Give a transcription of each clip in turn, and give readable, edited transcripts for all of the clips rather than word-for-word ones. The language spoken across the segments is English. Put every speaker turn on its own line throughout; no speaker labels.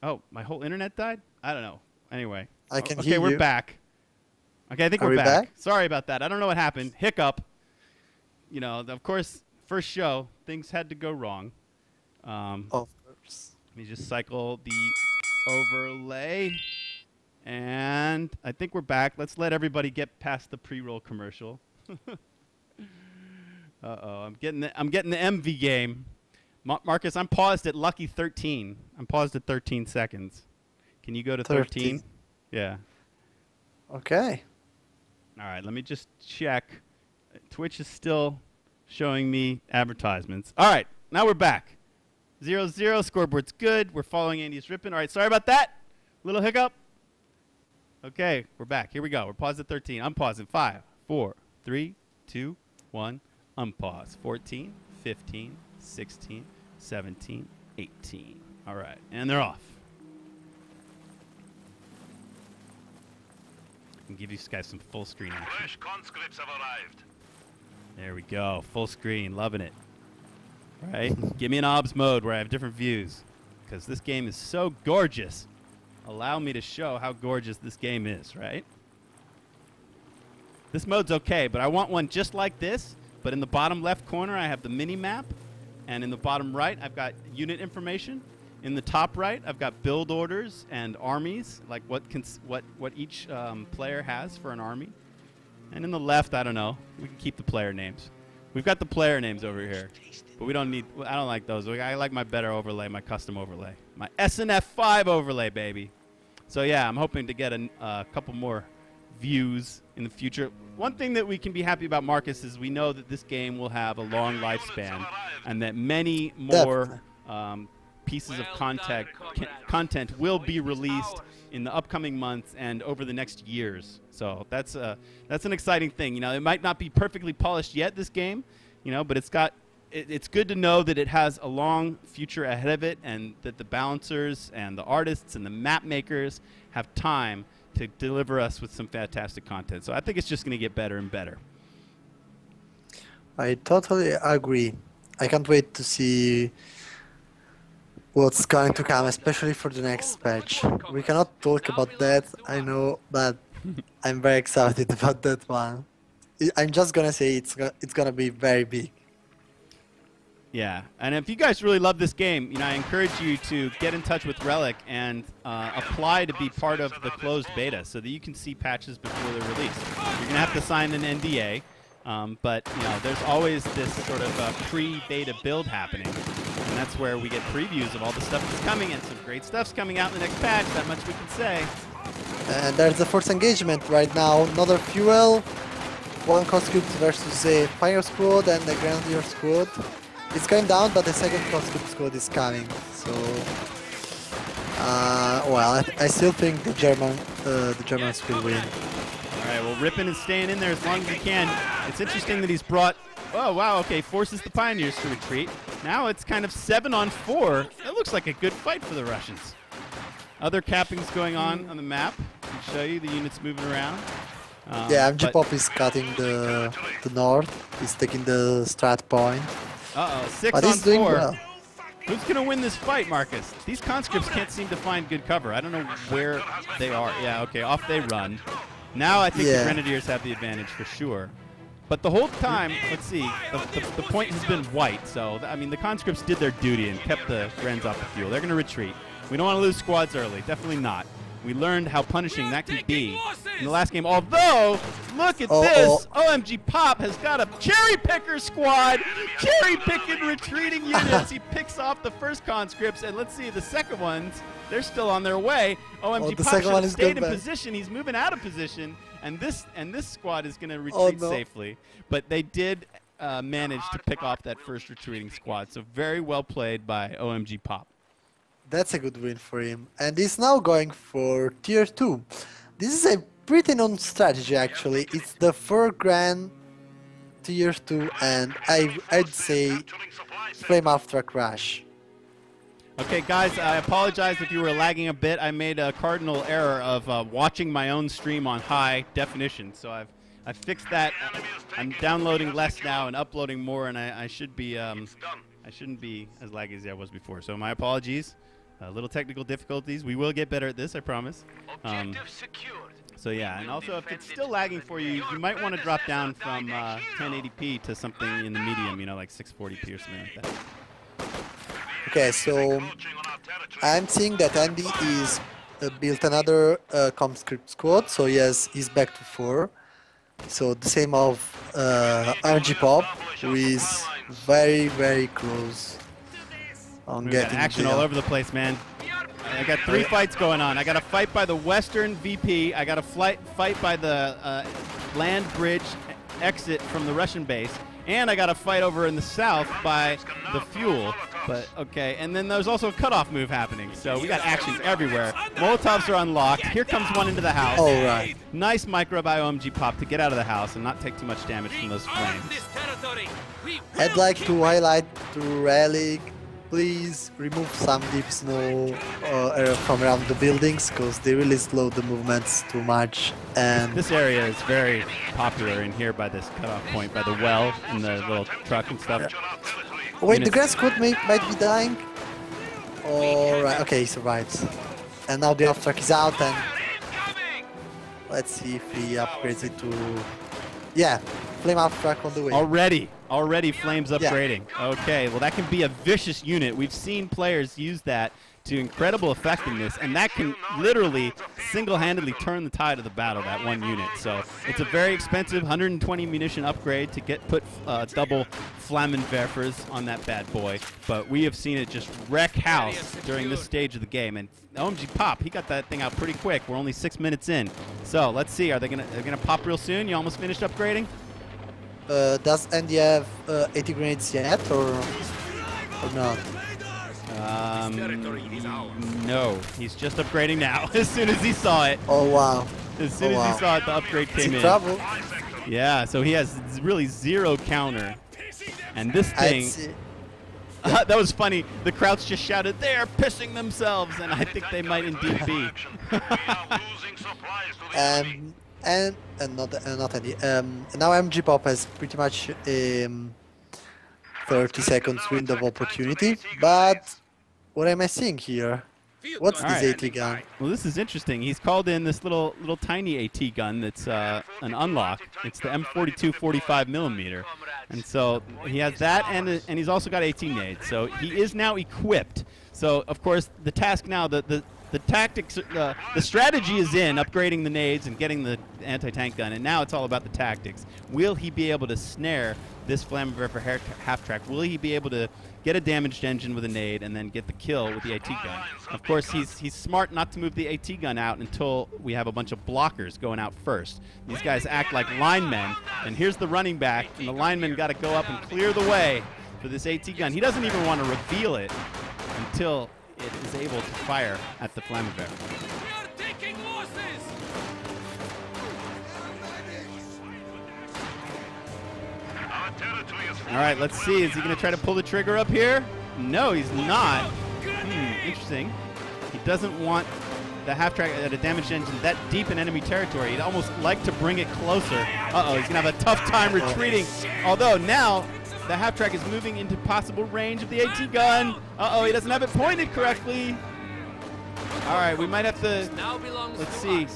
Oh, my whole internet died? I don't know. Anyway.
I can
Okay,
hear
we're
you.
back. Okay, I think
Are
we're
we
back.
back?
Sorry about that. I don't know what happened. Hiccup. You know, of course, first show, things had to go wrong.
Of course.
Let me just cycle the overlay. And I think we're back. Let's let everybody get past the pre-roll commercial. Uh-oh, I'm getting the MV game. Marcus, I'm paused at lucky 13. I'm paused at 13 seconds. Can you go to
30.
13? Yeah.
Okay.
All right, let me just check. Twitch is still showing me advertisements. All right, now we're back. 0-0, scoreboard's good. We're following AndyisRIPPIN. All right, sorry about that. Little hiccup. Okay, we're back. Here we go. We're paused at 13. I'm pausing. 5, 4, 3, 2, 1. Unpause. 14, 15, 16, 17, 18. All right, and they're off. I can give you guys some full screen action.
Fresh conscripts have arrived.
There we go. Full screen. Loving it. Right? Give me an OBS mode where I have different views, because this game is so gorgeous. Allow me to show how gorgeous this game is, right? This mode's okay, but I want one just like this, but in the bottom left corner I have the mini map, and in the bottom right I've got unit information. In the top right I've got build orders and armies, like what each player has for an army. And in the left, I don't know, we can keep the player names. We've got the player names over here, but we don't need, I don't like those. I like my better overlay, my custom overlay. My SNF 5 overlay, baby. So yeah, I'm hoping to get a couple more views in the future. One thing that we can be happy about, Marcus, is we know that this game will have a long lifespan and that many more pieces of content will be released in the upcoming months and over the next years. So that's an exciting thing. You know, it might not be perfectly polished yet, this game, you know, but it's good to know that it has a long future ahead of it, and that the balancers and the artists and the map makers have time to deliver us with some fantastic content. So I think it's just going to get better and better.
I totally agree. I can't wait to see what's going to come, especially for the next patch. We cannot talk about that, I know, but I'm very excited about that one. I'm just gonna say it's gonna be very big.
Yeah, and if you guys really love this game, you know, I encourage you to get in touch with Relic and apply to be part of the closed beta so that you can see patches before they're released. You're gonna have to sign an NDA, but you know, there's always this sort of pre-beta build happening, and that's where we get previews of all the stuff that's coming, and some great stuff's coming out in the next patch. That much we can say.
And there's the first engagement right now. Another fuel, one conscript versus a fire squad and a grenadier squad. It's going down, but the second conscript squad is coming. So, well, I still think the Germans will win.
All right, well, Rippin is staying in there as long as he can. It's interesting that he's brought, oh, wow, okay, forces the Pioneers to retreat. Now it's kind of 7-on-4. It looks like a good fight for the Russians. Other cappings going on the map. I'll show you the units moving around.
Yeah, AmiPolizeiFunk is cutting the north. He's taking the strat point.
Uh-oh, 6
But
on
he's doing
4.
well.
Who's going to win this fight, Marcus? These conscripts can't seem to find good cover. I don't know where they are. Yeah, okay, off they run. Now I think the Grenadiers have the advantage for sure. But the whole time, let's see, the point has been white. So, I mean, the conscripts did their duty and kept the Grens off the fuel. They're going to retreat. We don't want to lose squads early. Definitely not. We learned how punishing that can be in the last game. Although, look at this. OMGPOP has got a cherry picker squad. Cherry picking retreating units. He picks off the first conscripts. And let's see, the second ones, they're still on their way. OMGPOP should have stayed in position. He's moving out of position. And this squad is going to retreat safely. But they did manage to pick off that first retreating squad. So very well played by OMGPOP.
That's a good win for him. And he's now going for tier 2. This is a pretty known strategy actually. It's the 4 grand tier 2 and I'd say flame after a crash.
Okay guys, I apologize if you were lagging a bit. I made a cardinal error of watching my own stream on high definition. So I've fixed that. I'm downloading less now and uploading more, and I shouldn't be as laggy as I was before. So my apologies. Little technical difficulties. We will get better at this, I promise.
Objective secured.
So yeah, and also if it's still lagging for you, you might want to drop down from 1080p to something in the medium, you know, like 640p or something like that.
Okay, so I'm seeing that Andy is built another ComScript squad, so yes, he's back to 4. So the same of OMGPOP, who is very, very close on
We've got
getting
action all over the place, man. I got 3 fights going on. I got a fight by the Western VP. I got a fight by the land bridge exit from the Russian base. And I got a fight over in the south by the fuel. But okay, and then there's also a cutoff move happening. So we got action everywhere. Molotovs are unlocked. Here comes one into the house.
All right.
Nice micro by OMGPOP to get out of the house and not take too much damage from those flames.
I'd like to highlight to Relic, please remove some deep snow from around the buildings, because they really slow the movements too much. And
This area is very popular in here by this cutoff point, by the well and the little truck and stuff.
wait, the grass squad might be dying. Alright, okay, he survives. And now the half track is out, and let's see if he upgrades it to... Yeah, flame half track on the way.
Already flames upgrading. Okay, well that can be a vicious unit. We've seen players use that to incredible effectiveness, and that can literally single-handedly turn the tide of the battle, that one unit. So it's a very expensive 120 munition upgrade to put double Flammenwerfers on that bad boy, but we have seen it just wreck house during this stage of the game. And OMGPOP, he got that thing out pretty quick. We're only 6 minutes in. So let's see, are they gonna pop real soon? You almost finished upgrading?
Does Andy have 80 grenades yet, or not?
No, he's just upgrading now. As soon as he saw it.
Oh wow.
As soon as he saw it, the upgrade came in.
Trouble.
Yeah, so he has really 0 counter. And this thing, that was funny. The Krauts just shouted, "They're pissing themselves," and I think they might indeed be.
And not Andy. Now OMGPOP has pretty much 30 seconds window of opportunity, but what am I seeing here? What's this AT gun?
Well, this is interesting. He's called in this little tiny AT gun that's an unlock. It's the M42 45mm, and so he has that, and he's also got AT nades. So he is now equipped. So of course the task now, the tactics, the strategy is in upgrading the nades and getting the anti-tank gun, and now it's all about the tactics. Will he be able to snare this Flammenwerfer half-track? Will he be able to get a damaged engine with a nade and then get the kill with the AT gun? Of course, he's smart not to move the AT gun out until we have a bunch of blockers going out first. These guys act like linemen, and here's the running back, and the linemen got to go up and clear the way for this AT gun. He doesn't even want to reveal it until it is able to fire at the Flammenwerfer. All right, let's see. Is he going to try to pull the trigger up here? No, he's not. Interesting. He doesn't want the half-track at a damaged engine that deep in enemy territory. He'd almost like to bring it closer. Uh-oh, he's going to have a tough time retreating. Although now the half-track is moving into possible range of the AT gun. Uh-oh, he doesn't have it pointed correctly. All right, we might have to, let's see.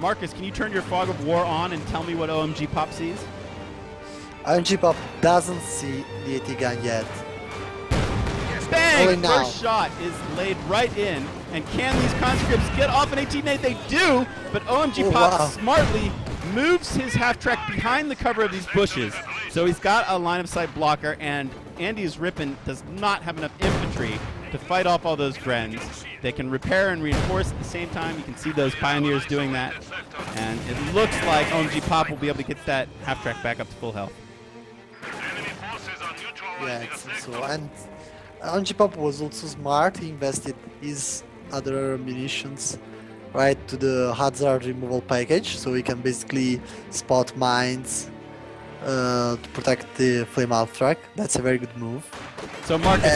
Marcus, can you turn your fog of war on and tell me what OMGPOP sees?
OMGPOP doesn't see the AT gun yet.
Bang! First shot is laid right in. And can these conscripts get off an AT nade? They do, but OMGPOP smartly moves his half-track behind the cover of these bushes. So he's got a line-of-sight blocker, and AndyisRIPPIN does not have enough infantry to fight off all those Grens. They can repair and reinforce at the same time. You can see those pioneers doing that. And it looks like OMGPOP will be able to get that half-track back up to full health.
Yeah, so. And OMGPOP was also smart. He invested his other munitions right to the hazard removal package, so he can basically spot mines to protect the flame half track. That's a very good move.
So Marcus,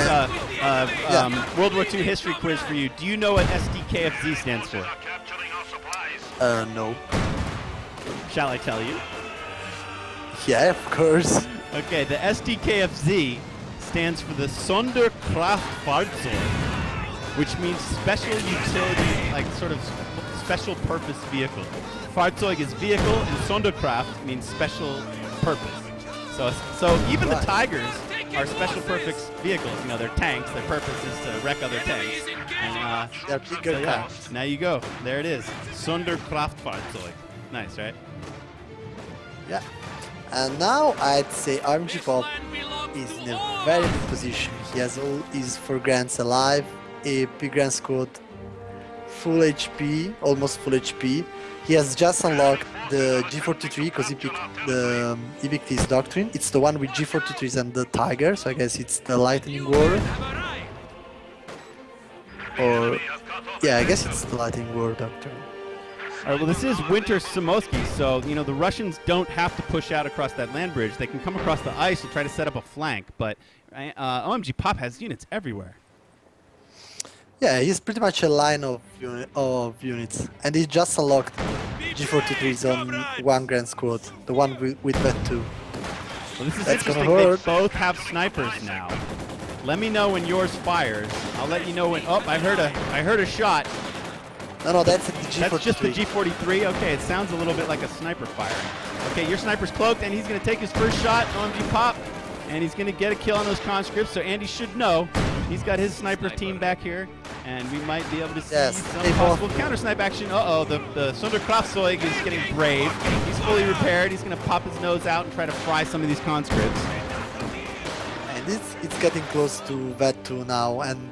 World War II history quiz for you. Do you know what SDKFZ stands for?
No.
Shall I tell you?
Yeah, of course.
Okay, the SDKFZ stands for the Sonderkraftfahrzeug. which means special utility, like sort of special purpose vehicle. Fahrzeug is vehicle, and Sonderkraft means special purpose. So even the Tigers are special purpose vehicles. You know, they're tanks. Their purpose is to wreck other tanks. And
They're bigger
so yeah,
cars.
now you go. There it is. Sonderkraftfahrzeug. Nice, right?
Yeah. And now I'd say OMGPOP is in a very good position. He has all his 4 Grands alive, a P Grand squad full HP, almost full HP. He has just unlocked the G43 because he picked his doctrine. It's the one with G43s and the Tiger, so I guess it's the Lightning War. Or, yeah, I guess it's the Lightning War doctrine.
All right, well, this is Winter Samosky, so, you know, the Russians don't have to push out across that land bridge. They can come across the ice and try to set up a flank, but OMGPOP has units everywhere.
Yeah, he's pretty much a line of units, and he just unlocked G43s on 1 Grand Squad, the one with Vet 2.
Well, this is
That's
interesting.
gonna hurt.
They both have snipers now. Let me know when yours fires. I'll let you know when. Oh, I heard a shot.
No, that's the G43.
That's just the G43. Okay, it sounds a little bit like a sniper firing. Okay, your sniper's cloaked, and he's going to take his first shot. OMGPOP, and he's going to get a kill on those conscripts. So Andy should know. He's got his sniper team back here, and we might be able to see some possible counter snipe action. Uh-oh, the Sonderkraftzeug is getting brave. He's fully repaired. He's going to pop his nose out and try to fry some of these conscripts.
And it's getting close to Vet 2 now, and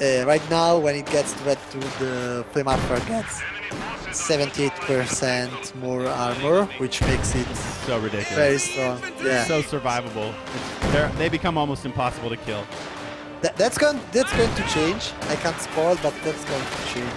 right now when it gets to Vet 2, the Flamehammer gets 78% more armor, which makes it
so ridiculous,
very strong. Yeah,
so survivable. They become almost impossible to kill.
That's going to change. I can't spoil, but that's going to change.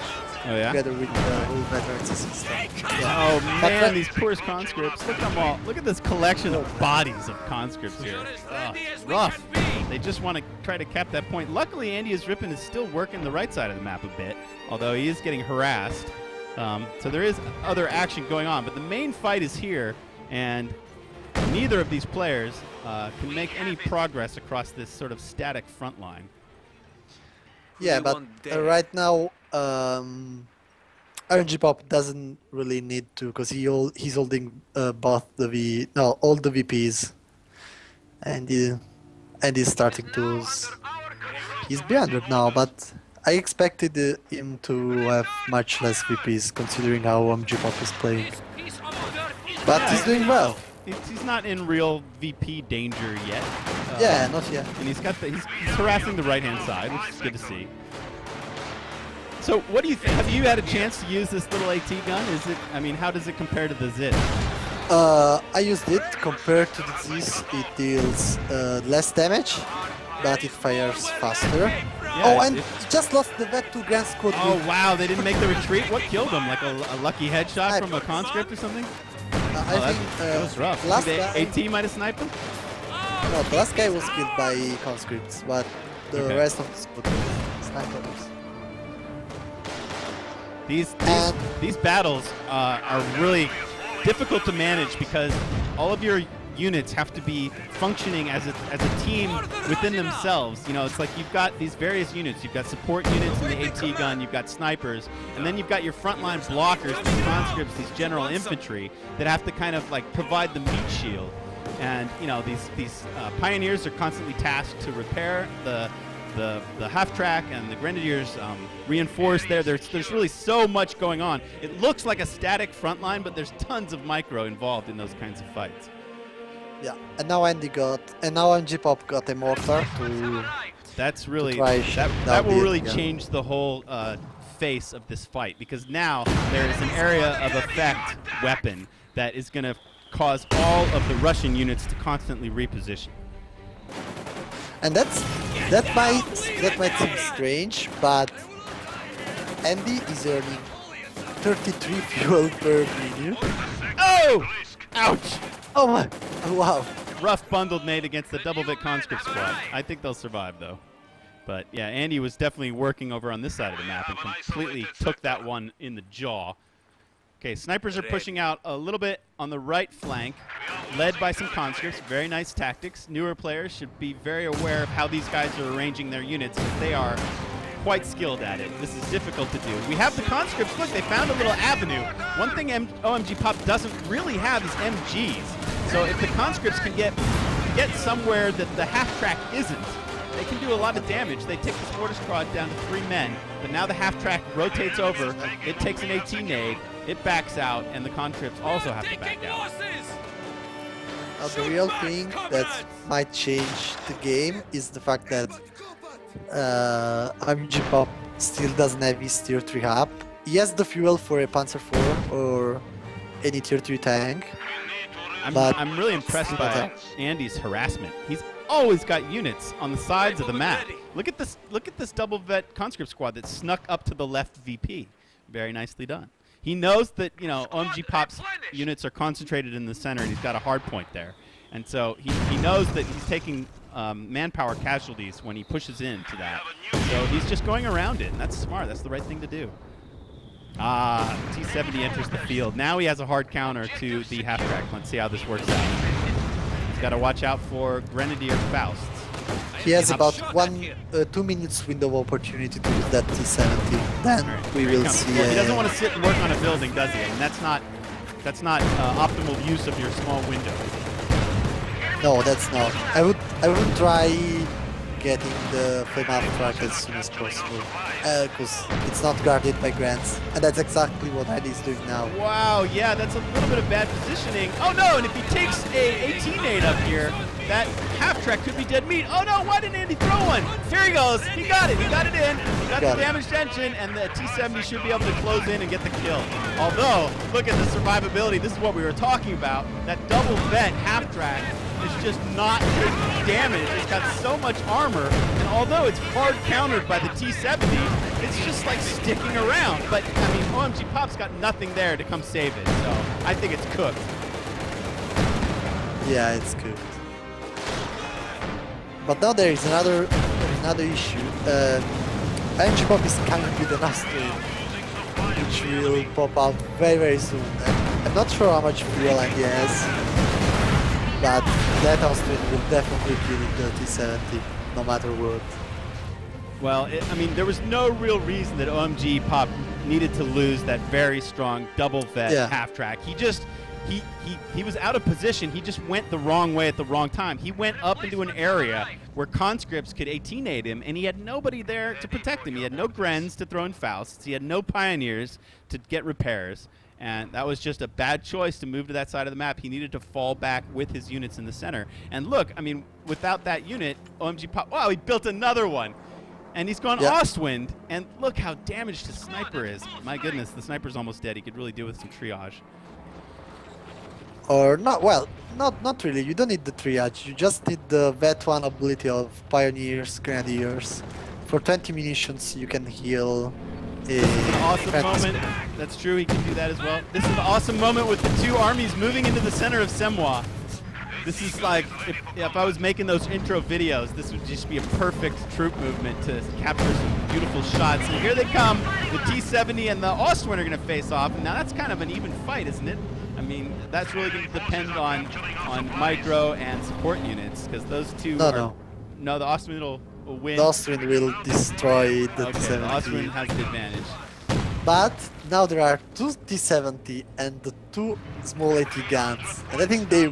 Oh yeah.
Together with the whole veteran system. Yeah.
Oh man, these poor conscripts. Look at them all. Look at this collection of bodies of conscripts here. It's rough. They just want to try to cap that point. Luckily, AndyisRIPPIN is still working the right side of the map a bit, although he is getting harassed. So there is other action going on, but the main fight is here, and neither of these players can make any progress across this sort of static front line.
Yeah, but right now, OMGPOP doesn't really need to, because he's holding both all the VPs, and he's starting to. He's behind it now, but I expected him to have much less VPs, considering how OMGPOP is playing. But he's doing well.
He's not in real VP danger yet.
Yeah, not yet.
And he's harassing the right-hand side, which is good to see. So, what do you think? Have you had a chance to use this little AT gun? I mean, how does it compare to the Zit?
I used it. Compared to the Zis, it deals less damage, but it fires faster. Yeah, and it just lost the Vet 2 Grand Squad.
Oh wow, they didn't make the retreat? What killed him? Like a lucky headshot from a conscript or something?
I think
that was rough.
Last
guy,
guy,
AT might have sniped him?
No, the last guy was killed by conscripts, but the rest of the squad was snipers.
These battles are really difficult to manage because all of your units have to be functioning as a team within themselves. You know, it's like you've got these various units. You've got support units in the AT gun, you've got snipers, and then you've got your frontline blockers, these conscripts, these general infantry that have to kind of like provide the meat shield. And you know, these pioneers are constantly tasked to repair the half track, and the grenadiers reinforce there. There's really so much going on. It looks like a static front line, but there's tons of micro involved in those kinds of fights.
Yeah, and now OMGPOP got a mortar to.
That's really
to
that will really change the whole face of this fight, because now there is an area of effect weapon that is going to cause all of the Russian units to constantly reposition.
And that might seem strange, but Andy is earning 33 fuel per minute.
Oh! Ouch!
Oh my! Wow!
Rough bundled nade against the double Vit conscript squad. I think they'll survive though. But yeah, Andy was definitely working over on this side of the map and completely took that one in the jaw. Okay, snipers are pushing out a little bit on the right flank, led by some conscripts. Very nice tactics. Newer players should be very aware of how these guys are arranging their units, because they are quite skilled at it. This is difficult to do. We have the conscripts. Look, they found a little avenue. One thing OMGPOP doesn't really have is MGs. So if the conscripts can get somewhere that the half-track isn't, they can do a lot of damage. They take this mortar squad down to 3 men, but now the half-track rotates over. It takes an 18 nade. It backs out, and the conscripts also have to back out.
Now, the real thing that might change the game is the fact that AmiPolizeiFunk still doesn't have his tier 3 hub. He has the fuel for a Panzer IV or any tier 3 tank.
I'm really impressed by Andy's harassment. He's always got units on the sides of the map. Look at this double vet conscript squad that snuck up to the left VP. Very nicely done. He knows that, you know, OMGPOP's units are concentrated in the center, and he's got a hard point there. And so he knows that he's taking manpower casualties when he pushes into that. So he's just going around it, and that's smart. That's the right thing to do. T-70 enters the field. Now he has a hard counter to the half-track. Let's see how this works out. He's got to watch out for Grenadier Fausts.
He has about 2 minutes window of opportunity to use that T-70. Then we will see.
Well, he doesn't want to sit and work on a building, does he? And that's not optimal use of your small window.
No, that's not. I would try getting the flame half-track as soon as possible, because it's not guarded by grants, and that's exactly what Andy is doing now.
Wow, yeah, that's a little bit of bad positioning. Oh no, and if he takes a 18 nade up here, that half-track could be dead meat. Oh no, why didn't Andy throw one? Here he goes, he got it in, he got the damaged engine, and the T-70 should be able to close in and get the kill. Although, look at the survivability, this is what we were talking about. That double vet half-track is just not taking damage. It's got so much armor, and although it's hard countered by the T-70, it's just like sticking around. But I mean, OMGPOP's got nothing there to come save it, so I think it's cooked.
Yeah, it's cooked. But now there is another issue. OMGPOP is coming with an Austrian, which will pop out very, very soon. And I'm not sure how much fuel Andy has. But that Austrian will definitely kill the T-70, no matter what.
Well, I mean, there was no real reason that OMGPOP needed to lose that very strong double vet half-track. He was out of position. He just went the wrong way at the wrong time. He went up into an area where conscripts could 18-nade him, and he had nobody there to protect him. He had no Grens to throw in Fausts. He had no Pioneers to get repairs. And that was just a bad choice to move to that side of the map. He needed to fall back with his units in the center. And look, I mean, without that unit, OMGPOP, wow, he built another one. And he's gone Ostwind. And look how damaged his sniper is. My goodness, the sniper's almost dead. He could really do with some triage.
Or not, well, not really. You don't need the triage. You just need the vet one ability of Pioneers, Grenadiers. For 20 munitions, you can heal.
This is an awesome moment. That's true, he can do that as well. This is an awesome moment with the two armies moving into the center of Semwa. This is like, if I was making those intro videos, this would just be a perfect troop movement to capture some beautiful shots. And here they come. The T-70 and the Ostwind are going to face off. Now that's kind of an even fight, isn't it? I mean, that's really going to depend on micro and support units, because those two No, the Ostwind will win.
The Austrian will destroy the T-70.
The Austrian has the advantage.
But now there are 2 T-70 and the 2 small AT guns, and I think they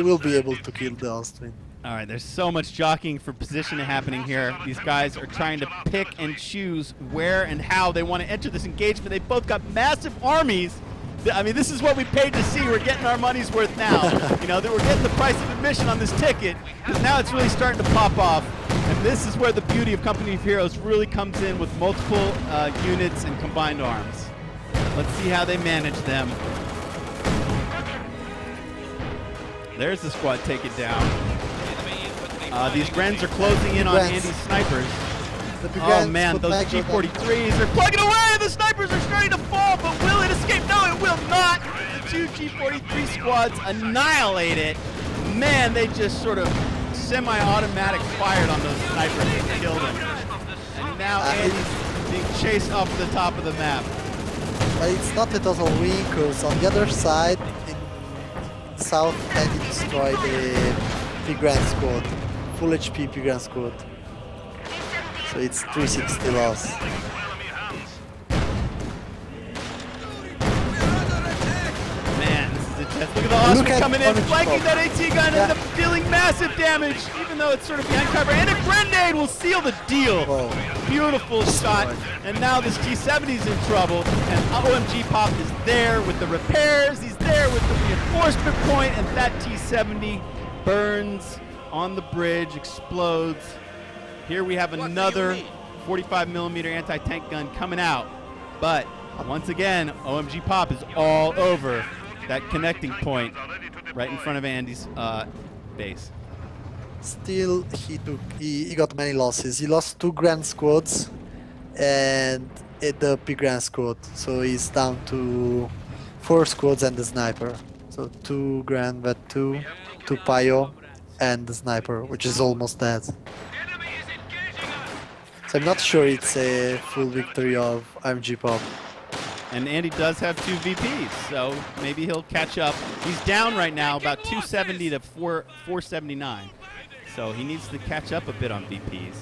will be able to kill the Austrian.
All right, there's so much jockeying for position happening here. These guys are trying to pick and choose where and how they want to enter this engagement. They both got massive armies. I mean, this is what we paid to see. We're getting our money's worth now. You know, we're getting the price of admission on this ticket, because now it's really starting to pop off. And this is where the beauty of Company of Heroes really comes in, with multiple units and combined arms. Let's see how they manage them. There's the squad taken down. These Grens are closing in on Andy's snipers. Oh man, those G43s are plugging away! The snipers are starting to fall, but will it escape? No, it will not! The 2 G43 squads annihilate it. Man, they just sort of semi-automatic fired on those snipers and killed them. And now Andy's being chased off the top of the map.
It's not a total win, because on the other side, in south, Andy destroyed the P-Grand squad. Full HP P-Grand squad. So it's 360 loss.
Man, this is a test. Look at the Osprey coming in, flanking that AT gun, and up dealing massive damage, even though it's sort of behind cover. And a grenade will seal the deal.
Whoa.
Beautiful shot. And now this T-70's in trouble, and OMGPOP is there with the repairs. He's there with the reinforcement point, and that T-70 burns on the bridge, explodes. Here we have another 45mm anti-tank gun coming out. But once again, OMGPOP is all over that connecting point right in front of Andy's base.
Still, he got many losses. He lost 2 Grand Squads and the P Grand Squad. So he's down to 4 squads and the sniper. So 2 Grand Vet 2, 2 Pio, and the sniper, which is almost dead. So I'm not sure it's a full victory of OMGPOP.
And Andy does have 2 VPs, so maybe he'll catch up. He's down right now about 270 to 479. So he needs to catch up a bit on VPs.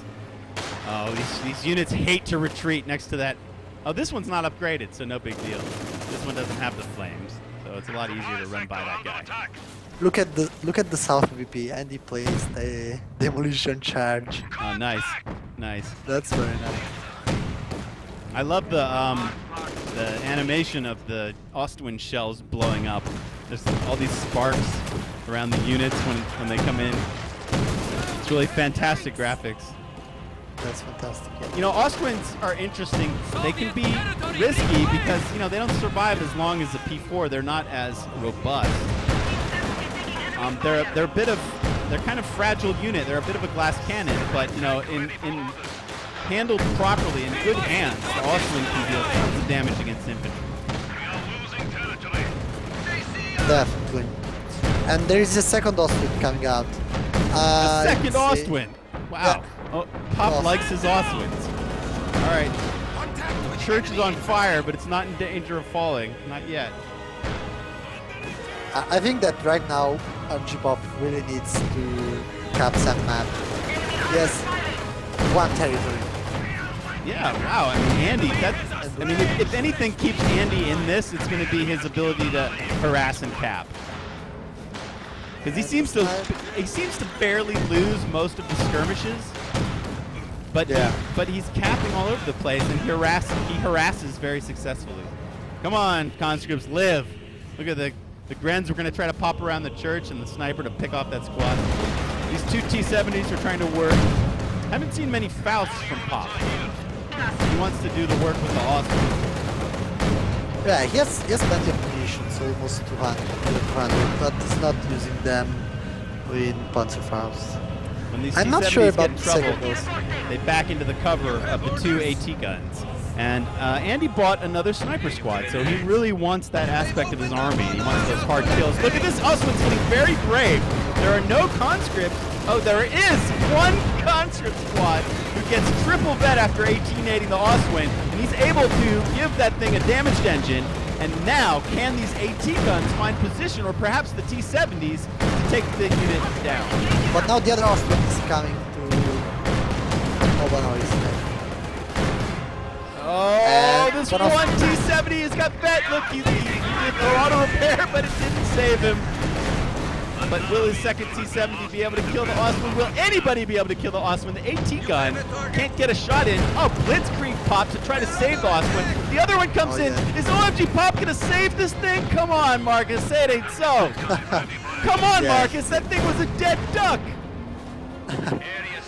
Oh, these units hate to retreat next to that. Oh, this one's not upgraded, so no big deal. This one doesn't have the flames, so it's a lot easier to run by that guy.
Look at the South VP, and he plays the demolition charge.
Oh, nice, nice.
That's very nice.
I love the animation of the Ostwind shells blowing up. There's all these sparks around the units when they come in. It's really fantastic graphics.
That's fantastic. Yeah.
You know, Ostwinds are interesting. They can be risky because, you know, they don't survive as long as the P4. They're not as robust. They're kind of fragile unit. They're a bit of a glass cannon, but you know, in handled properly in good hands, the Ostwind can deal tons of damage against infantry.
Definitely. And there is a second Ostwind coming out.
A second Ostwind. Wow.
Yeah.
Oh, Pop likes his Ostwinds. All right. The church is on fire, but it's not in danger of falling. Not yet.
I think that right now OMGPOP really needs to cap some map. Yes, 1 territory.
Yeah, wow. I mean, Andy, if anything keeps Andy in this, it's going to be his ability to harass and cap. Because he seems to barely lose most of the skirmishes, but he's capping all over the place, and he harasses very successfully. Come on, conscripts, live! Look at the Grens are going to try to pop around the church, and the sniper to pick off that squad. These 2 T-70s are trying to work. Haven't seen many Fausts from Pop. He wants to do the work with the Austin.
Yeah, he has plenty of munitions, almost 200, but he's not using them in Panzerfaust.
When these
I'm not
T-70s
sure about
get in
the
trouble,
second
they back into the cover of the 2 AT guns. And Andy bought another sniper squad, so he really wants that aspect of his army. He wants those hard kills. Look at this, Ostwind's getting very brave. There are no conscripts. Oh, there is 1 conscript squad who gets triple vet after 18-ating the Ostwind, and he's able to give that thing a damaged engine. And now, can these AT guns find position, or perhaps the T-70s, to take the unit down?
But now the other Ostwind is coming to Obanois.
Oh,
and
this one T-70 has got vet. Look, he did the auto repair, but it didn't save him. But will his second T-70 be able to kill the Ostwind? Will anybody be able to kill the Ostwind? The AT gun can't get a shot in. Oh, Blitzkrieg pops to try to save the Ostwind. The other one comes in. Is OMGPOP going to save this thing? Come on, Marcus. Say it ain't so. Come on, Marcus. That thing was a dead duck.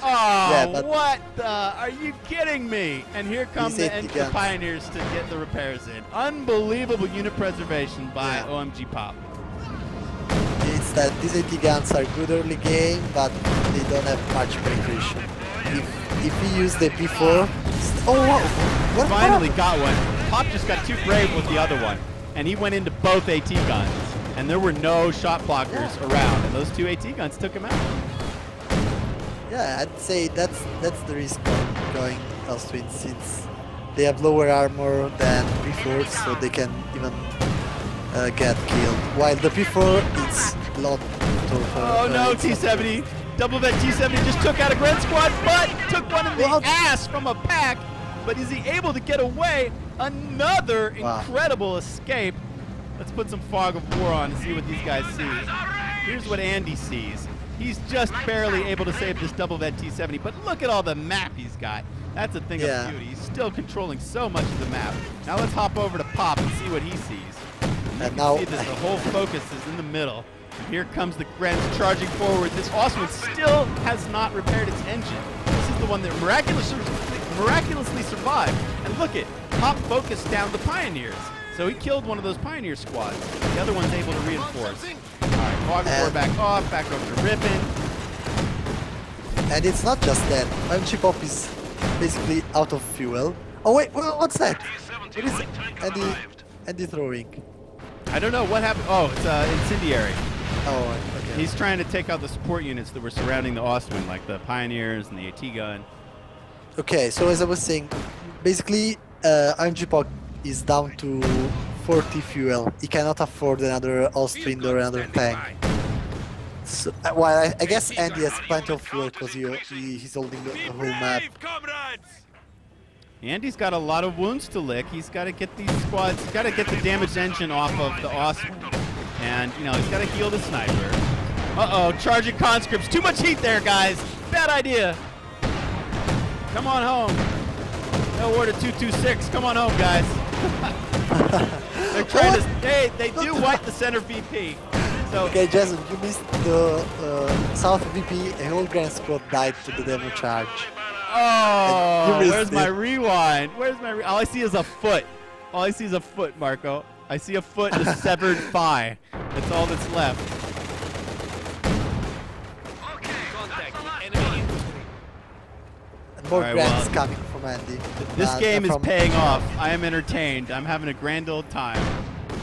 Oh, what the? Are you kidding me? And here come the Pioneers to get the repairs in. Unbelievable unit preservation by OMGPOP.
It's that these AT guns are good early game, but they don't have much penetration. If we use the P4...
What finally got one. Pop just got too brave with the other one, and he went into both AT guns, and there were no shot blockers around, and those 2 AT guns took him out.
Yeah, I'd say that's the risk of going Ostwind, since they have lower armor than P4, so they can even get killed. While the P4 it's a lot tougher.
Oh no, T-70 Double vet T-70 just took out a Gren squad, but took one in the ass from a pack. But is he able to get away? Another incredible escape. Let's put some fog of war on and see what these guys see. Here's what Andy sees. He's just barely able to save this double vet T-70, but look at all the map he's got. That's a thing of beauty. He's still controlling so much of the map. Now let's hop over to Pop and see what he sees.
And now
see that the whole focus is in the middle. And here comes the Grens charging forward. This Osman still has not repaired its engine. This is the one that miraculously survived. And look at Pop focused down the Pioneers. So he killed one of those Pioneer squads. The other one's able to reinforce. All right, Fog of War back off, back over to Rippin.
And it's not just that. OMGPOP is basically out of fuel. Oh wait, what's that? What is Andy throwing?
I don't know what happened. Oh, it's incendiary.
Oh, okay.
He's trying to take out the support units that were surrounding the Ostwind, like the Pioneers and the AT gun.
Okay, so as I was saying, basically OMGPOP is down to 40 fuel. He cannot afford another Ostwind or another tank. So, well, I guess Andy has plenty of fuel because he's holding the whole map.
Andy's got a lot of wounds to lick. He's got to get these squads, he's got to get the damaged engine off of the Ostwind. And, you know, he's got to heal the sniper. Uh-oh, charging conscripts. Too much heat there, guys. Bad idea. Come on home. No order 226. Come on home, guys. They're trying to. Hey, they do wipe the center VP. So
okay, Jason, you missed the south VP. A whole Grand Squad died to the demo charge.
Oh, where's my rewind? Where's my? All I see is a foot. All I see is a foot, Marco. I see a foot and a severed thigh. That's all that's left.
Okay, contact. Enemy infantry.
And more grants coming from Andy.
This game is paying off. I am entertained. I'm having a grand old time.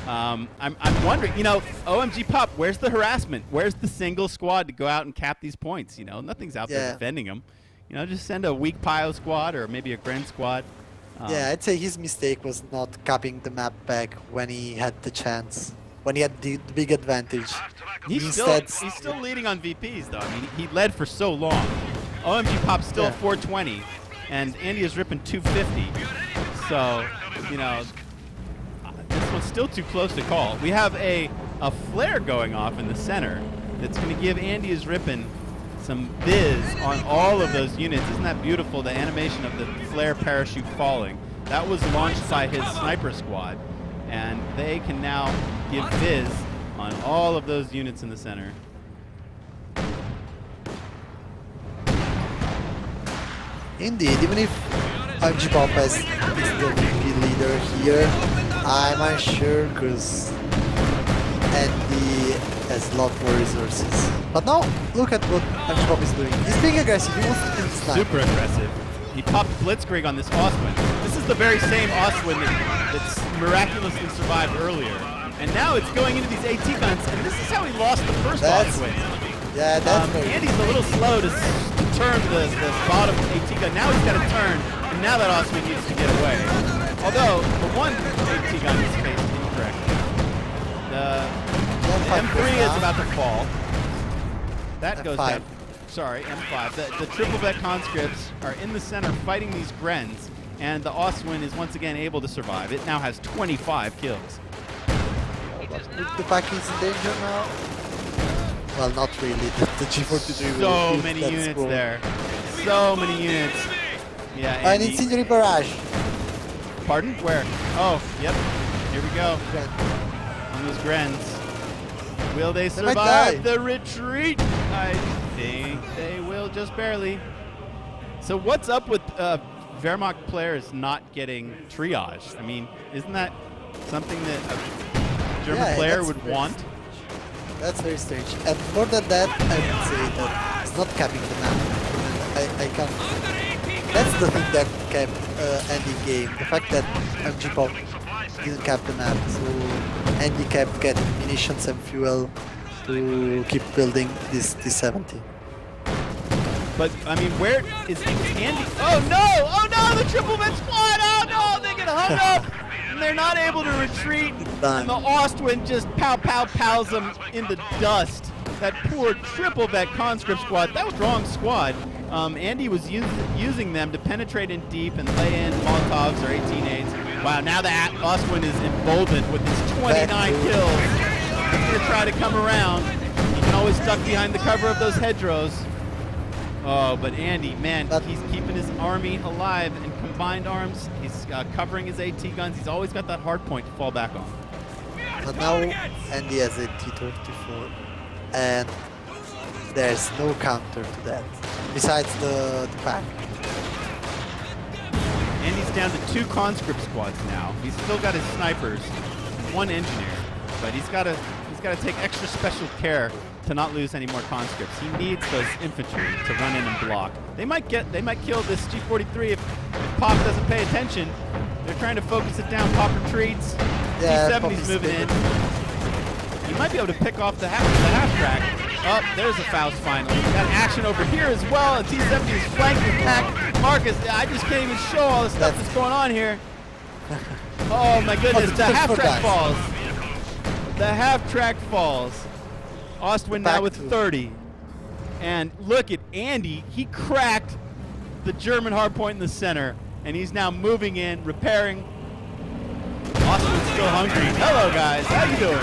I'm wondering, you know, OMGPOP, where's the harassment? Where's the single squad to go out and cap these points? You know, nothing's out there defending them. You know, just send a weak Pio squad or maybe a Gren squad.
Yeah, I'd say his mistake was not capping the map back when he had the chance, when he had the big advantage.
He's still leading on VPs, though. I mean, he led for so long. OMGPOP's still 420, and AndyisRIPPIN 250. So, you know, this one's still too close to call. We have a flare going off in the center that's going to give AndyisRIPPIN some biz on all of those units. Isn't that beautiful, the animation of the flare parachute falling? That was launched by his sniper squad, and they can now give biz on all of those units in the center.
Indeed, even if OMGPOP is the VP leader here, I'm unsure because Andy has a lot more resources. But now, look at what OMGPOP is doing. He's being aggressive, he wants to kill the sniper.
Super aggressive. He popped Blitzkrieg on this Ostwind. This is the very same Ostwind that's miraculously survived earlier. And now it's going into these AT guns, and this is how he lost the first Ostwind.
Yeah, that's
Andy's a little slow to turn the bottom AT gun. Now he's got to turn, and now that Ostwind needs to get away. Although, the one AT gun is faced incorrect. The M3 is about to fall. That goes down. Sorry, M5. The triple vet conscripts are in the center fighting these Grens, and the Ostwind is once again able to survive. It now has 25 kills.
The pack is in danger now. Well, not really. The G43 will
so many units there. So many units. Yeah,
and incendiary barrage.
Pardon? Where? Oh, yep. Here we go. On those Grens. Will they survive the retreat? I think they will, just barely. So what's up with Wehrmacht players not getting triage? I mean, isn't that something that a German player would want?
That's very strange. And more than that, I would say that it's not capping the map. I can't. That's the thing that kept Andy game. The fact that OMGPOP didn't cap the map, so Andy kept getting munitions and fuel to keep building this T-70.
But I mean, where is Andy? Oh no! Oh no! The triple vet squad! Oh no! They get hung up, and they're not able to retreat. And the Ostwind just pows them in the dust. that poor triple vet conscript squad. That was wrong squad. Andy was using them to penetrate in deep and lay in Molotovs or 18-8s. Wow, now that Oswin is emboldened with his 29 kills. He's going to try to come around. He can always duck behind the cover of those hedgerows. Oh, but Andy, man, he's keeping his army alive in combined arms. He's covering his AT guns. He's always got that hard point to fall back on.
But now Andy has a T-34, and there's no counter to that, besides the pack.
Andy's down to 2 conscript squads now. He's still got his snipers, 1 engineer, but he's got to take extra special care to not lose any more conscripts. He needs those infantry to run in and block. They might kill this G43 if Pop doesn't pay attention. They're trying to focus it down. Pop retreats.
Yeah,
T70's moving in. You might be able to pick off the half track. Oh, there's a Faust finally. Got action over here as well. And T70 is flanked with pack. Marcus, I just can't even show all the stuff that's going on here. Oh my goodness, the half track falls. The half track falls. Ostwin now with 30. And look at Andy. He cracked the German hardpoint in the center. And he's now moving in, repairing. Ostwin's still hungry. Hello, guys. How you doing?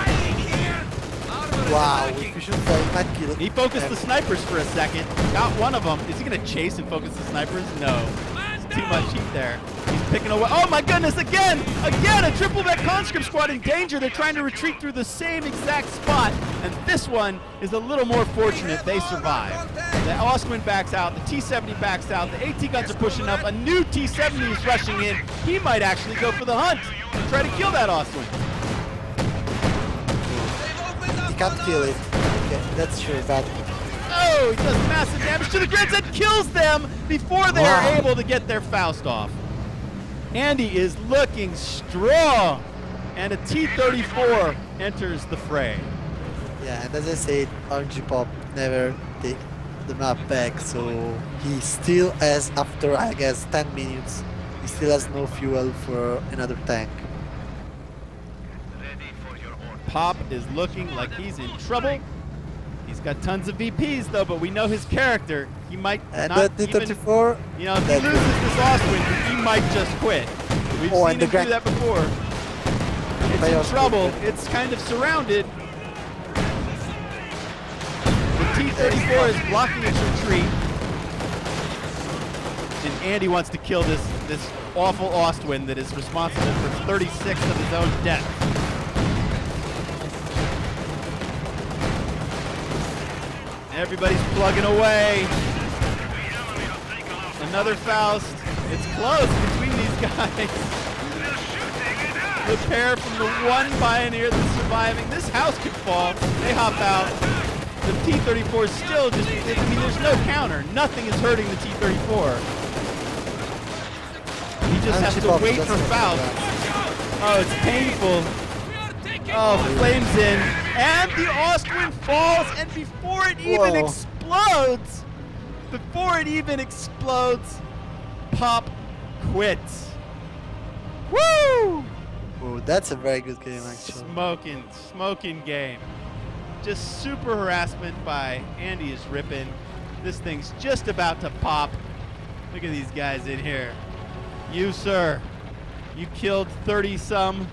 Wow, we should might kill.
He focused the snipers for a second. Got one of them. Is he going to chase and focus the snipers? No. It's too much heat there. He's picking away. Oh my goodness, again! Again, a triple vet conscript squad in danger. They're trying to retreat through the same exact spot. And this one is a little more fortunate. They survive. The Ostwin backs out. The T-70 backs out. The AT guns are pushing up. A new T-70 is rushing in. He might actually go for the hunt and try to kill that Ostwin.
He can't kill it. Okay, that's true, but...
Oh, he does massive damage to the grids and kills them before they are able to get their Faust off. Andy is looking strong, and a T-34 enters the fray.
Yeah, and as I said, OMGPOP never take the map back, so he still has, after I guess 10 minutes, he still has no fuel for another tank.
Pop is looking like he's in trouble. He's got tons of VPs though, but we know his character. He might not
the
even,
T-34,
you know, if he loses this Ostwin, he might just quit. We've seen him do that before. It's in trouble. It's kind of surrounded. The T-34 is blocking its retreat. And Andy wants to kill this awful Ostwin that is responsible for 36 of his own deaths. Everybody's plugging away. Another Faust. It's close between these guys. The pair from the one Pioneer that's surviving. This house could fall. They hop out. The T-34 is still just, I mean, there's no counter. Nothing is hurting the T-34. He just has to wait for Faust. Oh, it's painful. Oh, flames in. And the Ostwin falls, and before it even explodes, Pop quits. Woo!
Oh, that's a very good game, actually.
Smoking game. Just super harassment by AndyisRIPPIN. This thing's just about to pop. Look at these guys in here. You, sir, you killed 30-some.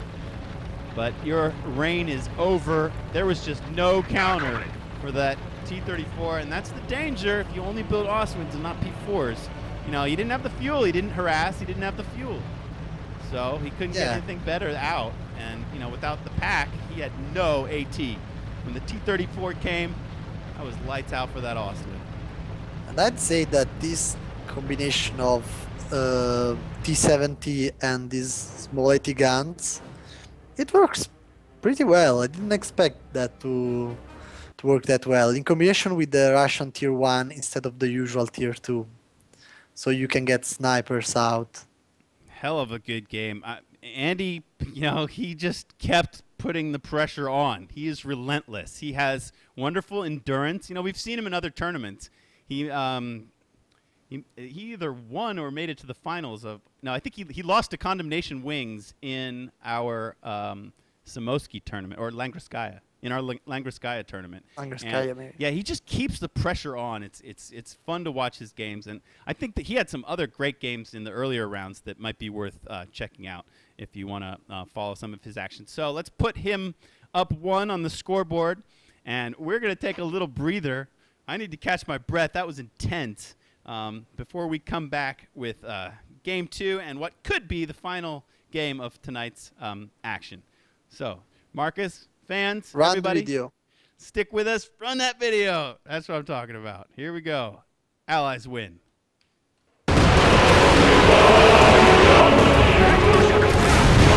But your reign is over. There was just no counter for that T-34, and that's the danger if you only build Ostwins and not P4s. You know, he didn't have the fuel, he didn't harass, he didn't have the fuel. So he couldn't get anything better out, and you know, without the pack, he had no AT. When the T-34 came, that was lights out for that Ostwin.
And I'd say that this combination of T-70 and these small AT guns, it works pretty well. I didn't expect that to work that well. In combination with the Russian Tier 1 instead of the usual Tier 2. So you can get snipers out.
Hell of a good game. Andy, you know, he just kept putting the pressure on. He is relentless. He has wonderful endurance. You know, we've seen him in other tournaments. He either won or made it to the finals of... No, I think he lost to Condemnation Wings in our Samosky tournament, or Langorskaya. in our Langreskaya tournament.
Langreskaya, maybe.
Yeah, he just keeps the pressure on. It's fun to watch his games, and I think that he had some other great games in the earlier rounds that might be worth checking out if you want to follow some of his actions. So let's put him up 1 on the scoreboard, and we're going to take a little breather. I need to catch my breath. That was intense. Before we come back with game 2 and what could be the final game of tonight's action. So, Marcus, fans,
Run
everybody,
the video.
stick with us. Run that video. That's what I'm talking about. Here we go. Allies win.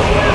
Ready?